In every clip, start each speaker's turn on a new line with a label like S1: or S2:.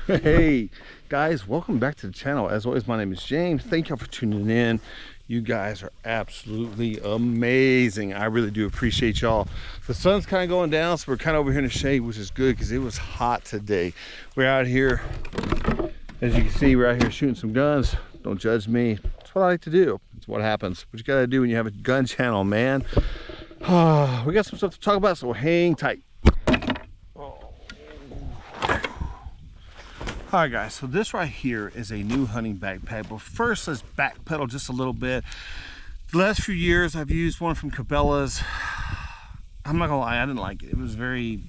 S1: Hey guys, welcome back to the channel. As always, my name is James. Thank y'all for tuning in. You guys are absolutely amazing. I really do appreciate y'all. The sun's kind of going down, so we're kind of over here in the shade, which is good because it was hot today. We're out here, as you can see, we're out here shooting some guns. Don't judge me. That's what I like to do. It's what happens. What you gotta do when you have a gun channel, man. We got some stuff to talk about, so hang tight. Alright guys, so this right here is a new hunting backpack, but first let's backpedal just a little bit. The last few years I've used one from Cabela's. I'm not gonna lie, I didn't like it. It was very,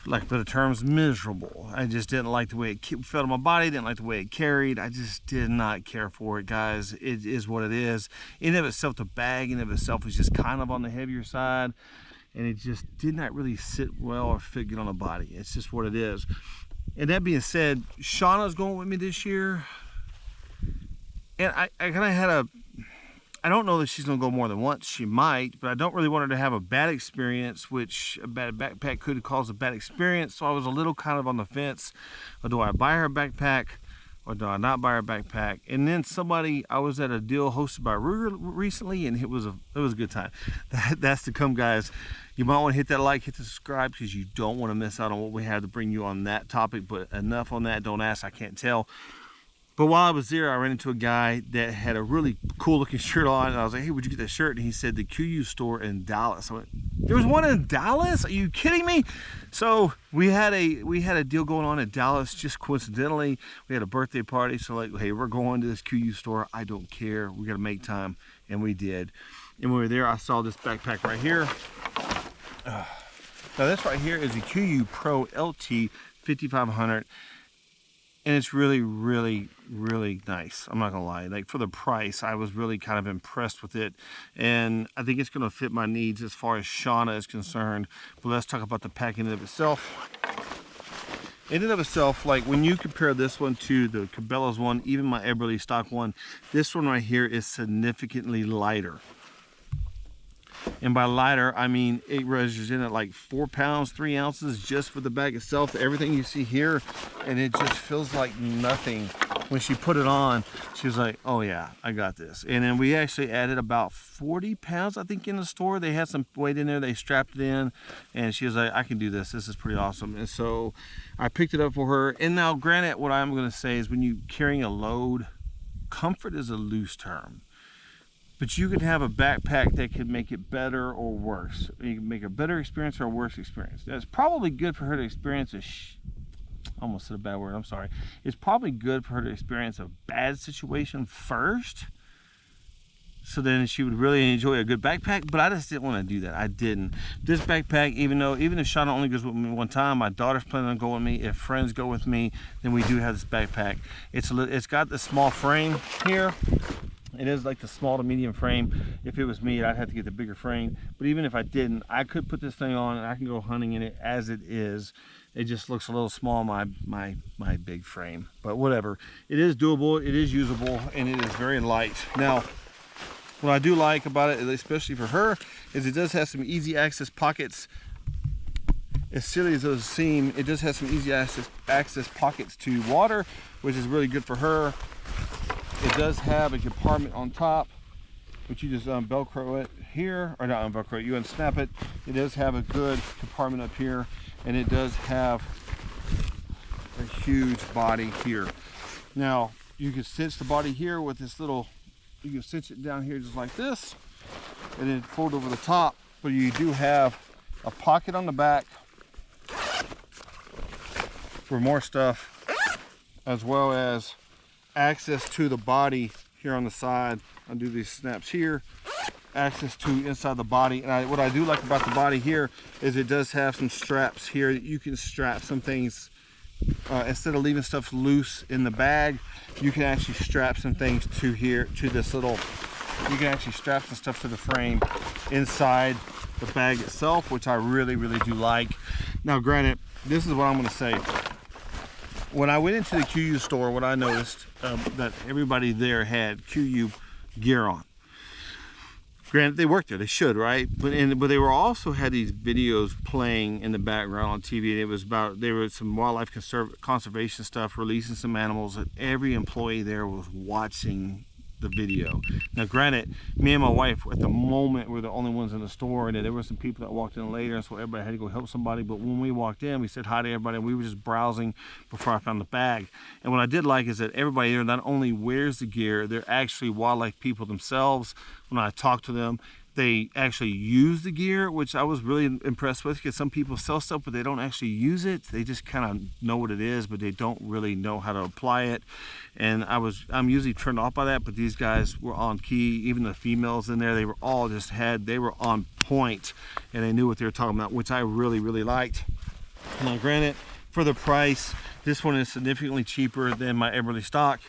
S1: like the term's miserable. I just didn't like the way it felt on my body, didn't like the way it carried. I just did not care for it, guys. It is what it is. In and of itself, the bag in and of itself was just kind of on the heavier side, and it just did not really sit well or fit good on the body. It's just what it is. And that being said, Shauna's going with me this year, and I kind of had I don't know that she's going to go more than once. She might, but I don't really want her to have a bad experience, which a bad backpack could cause a bad experience. So I was a little kind of on the fence. Or do I buy her a backpack or do I not buy her a backpack? And then I was at a deal hosted by Ruger recently, and it was a good time. That's to come, guys. You might want to hit that like, hit the subscribe, because you don't want to miss out on what we have to bring you on that topic. But enough on that. Don't ask, I can't tell. But while I was there, I ran into a guy that had a really cool looking shirt on, and I was like, hey, would you get that shirt? And he said the Kuiu store in Dallas. I went, there was one in Dallas? Are you kidding me? So we had a deal going on in Dallas, just coincidentally. We had a birthday party, so like, hey, we're going to this Kuiu store. I don't care. We got to make time, and we did. And when we were there, I saw this backpack right here. Now this right here is a Kuiu Pro LT 5500. And it's really, really, really nice. I'm not gonna lie. Like, for the price, I was really kind of impressed with it. And I think it's gonna fit my needs as far as Shauna is concerned. But let's talk about the pack in and of itself. In and of itself, like when you compare this one to the Cabela's one, even my Eberly stock one, this one right here is significantly lighter. And by lighter, I mean it measures in at like 4 pounds, 3 ounces just for the bag itself. Everything you see here, and it just feels like nothing. When she put it on, she was like, oh yeah, I got this. And then we actually added about 40 pounds, I think, in the store. They had some weight in there, they strapped it in, and she was like, I can do this. This is pretty awesome. And so I picked it up for her. And now, granted, what I'm gonna say is when you're carrying a load, comfort is a loose term. But you can have a backpack that can make it better or worse. You can make a better experience or a worse experience. That's probably good for her to experience I almost said a bad word, I'm sorry. It's probably good for her to experience a bad situation first, so then she would really enjoy a good backpack. But I just didn't want to do that. I didn't. This backpack, even if Shauna only goes with me one time, my daughter's planning on going with me. If friends go with me, then we do have this backpack. It's got the small frame here. It is like the small to medium frame. If it was me, I'd have to get the bigger frame. But even if I didn't, I could put this thing on and I can go hunting in it as it is. It just looks a little small on my big frame. But whatever. It is doable, it is usable, and it is very light. Now, what I do like about it, especially for her, is it does have some easy access pockets. As silly as those seem, it does have some easy access pockets to water, which is really good for her. It does have a compartment on top, which you just Velcro it here, or not Velcro it, you unsnap it. It does have a good compartment up here, and it does have a huge body here. Now, you can cinch the body here with this little, you can cinch it down here just like this, and then fold over the top, but you do have a pocket on the back for more stuff, as well as access to the body here on the side. I'll do these snaps here, access to inside the body. And what I do like about the body here is it does have some straps here that you can strap some things. Instead of leaving stuff loose in the bag, you can actually strap some things to here, to this little, you can actually strap some stuff to the frame inside the bag itself, which I really, really do like. Now, granted, this is what I'm gonna say. When I went into the Kuiu store, what I noticed that everybody there had Kuiu gear on. Granted, they work there, they should, right? But they were also had these videos playing in the background on TV, and it was about, there was some wildlife conservation stuff, releasing some animals, and every employee there was watching the video. Now granted, me and my wife at the moment were the only ones in the store, and then there were some people that walked in later, and so everybody had to go help somebody. But when we walked in, we said hi to everybody, and we were just browsing before I found the bag. And what I did like is that everybody there not only wears the gear, they're actually wildlife people themselves. When I talked to them, they actually use the gear, which I was really impressed with, because some people sell stuff but they don't actually use it. They just kind of know what it is, but they don't really know how to apply it. And I'm usually turned off by that, but these guys were on key. Even the females in there, they were all they were on point, and they knew what they were talking about, which I really, really liked. Now granted, for the price, this one is significantly cheaper than my Everly stock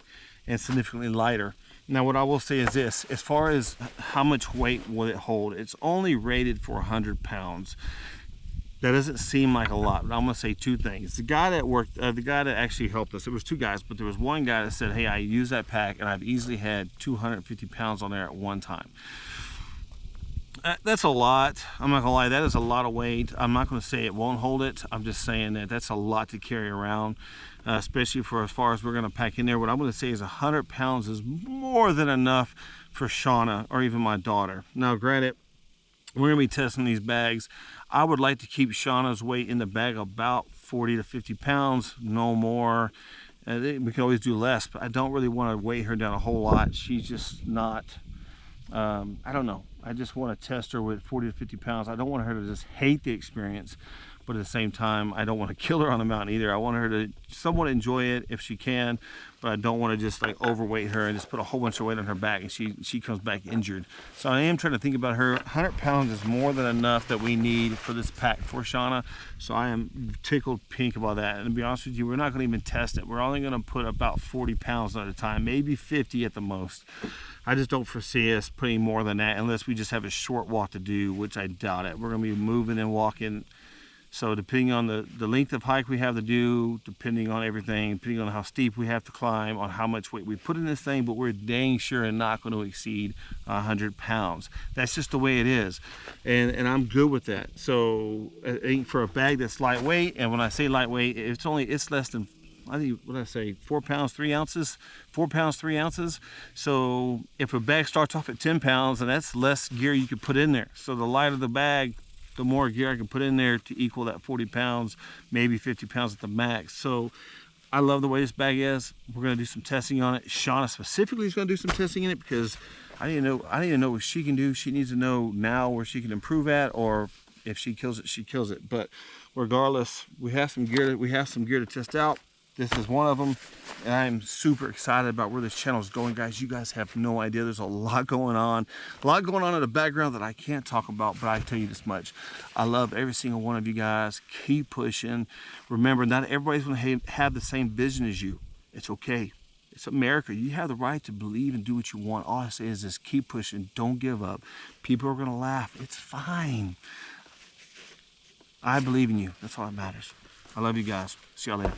S1: and significantly lighter. Now what I will say is this, as far as how much weight will it hold, it's only rated for 100 pounds. That doesn't seem like a lot, but I'm gonna say two things. The guy that worked, the guy that actually helped us, there was two guys, but there was one guy that said, hey, I use that pack and I've easily had 250 pounds on there at one time. That's a lot. I'm not gonna lie, that is a lot of weight. I'm not gonna say it won't hold it. I'm just saying that that's a lot to carry around, especially for as far as we're gonna pack in there. What I'm gonna say is 100 pounds is more than enough for Shauna or even my daughter. Now granted, we're gonna be testing these bags. I would like to keep Shauna's weight in the bag about 40 to 50 pounds, no more. We can always do less, but I don't really want to weight her down a whole lot. She's just not, I don't know. I just want to test her with 40 to 50 pounds. I don't want her to just hate the experience, but at the same time, I don't want to kill her on the mountain either. I want her to somewhat enjoy it if she can, but I don't want to just like overweight her and just put a whole bunch of weight on her back and she comes back injured. So I am trying to think about her. 100 pounds is more than enough that we need for this pack for Shauna. So I am tickled pink about that. And to be honest with you, we're not going to even test it. We're only going to put about 40 pounds at a time, maybe 50 at the most. I just don't foresee us putting more than that unless we just have a short walk to do, which I doubt it. We're going to be moving and walking. So depending on the length of hike we have to do, depending on everything, depending on how steep we have to climb, on how much weight we put in this thing, but we're dang sure not going to exceed 100 pounds. That's just the way it is. And I'm good with that. So I think for a bag that's lightweight, and when I say lightweight, it's less than, I think, what did I say, 4 pounds, 3 ounces? 4 pounds, 3 ounces. So if a bag starts off at 10 pounds, and that's less gear you could put in there. So the lighter the bag, the more gear I can put in there to equal that 40 pounds, maybe 50 pounds at the max. So I love the way this bag is. We're gonna do some testing on it. Shauna specifically is gonna do some testing in it because I need to know what she can do. She needs to know now where she can improve at, or if she kills it, she kills it. But regardless, we have some gear to test out. This is one of them, and I'm super excited about where this channel is going, guys. You guys have no idea. There's a lot going on in the background that I can't talk about, but I tell you this much. I love every single one of you guys. Keep pushing. Remember, not everybody's going to have the same vision as you. It's okay. It's America. You have the right to believe and do what you want. All I say is just keep pushing. Don't give up. People are going to laugh. It's fine. I believe in you. That's all that matters. I love you guys. See y'all later.